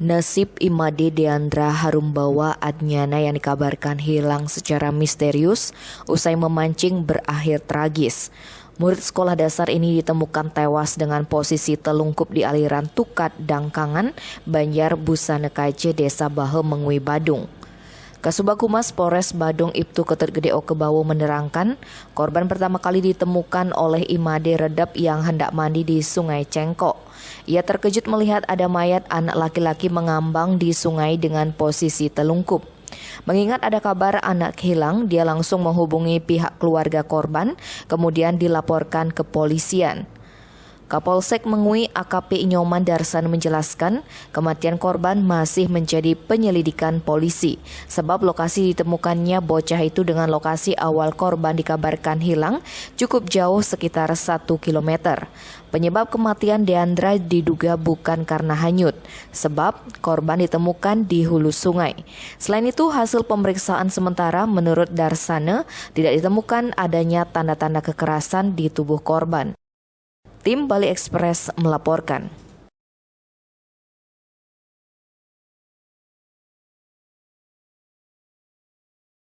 Nasib Imade Deandra Harumbawa Adnyana yang dikabarkan hilang secara misterius usai memancing berakhir tragis. Murid sekolah dasar ini ditemukan tewas dengan posisi telungkup di aliran Tukat Dangkangan, Banjar Busanekaje, Desa Bahe, Mengui, Badung. Kasubag Humas Polres Badung Ibtu Ketut Gede Okebawo menerangkan, korban pertama kali ditemukan oleh Imade Redep yang hendak mandi di Sungai Cengkok. Ia terkejut melihat ada mayat anak laki-laki mengambang di sungai dengan posisi telungkup. Mengingat ada kabar anak hilang, dia langsung menghubungi pihak keluarga korban, kemudian dilaporkan ke polisian. Kapolsek Mengui AKP Nyoman Darsan menjelaskan kematian korban masih menjadi penyelidikan polisi sebab lokasi ditemukannya bocah itu dengan lokasi awal korban dikabarkan hilang cukup jauh sekitar 1 km. Penyebab kematian Deandra diduga bukan karena hanyut sebab korban ditemukan di hulu sungai. Selain itu hasil pemeriksaan sementara menurut Darsana tidak ditemukan adanya tanda-tanda kekerasan di tubuh korban. Tim Bali Express melaporkan.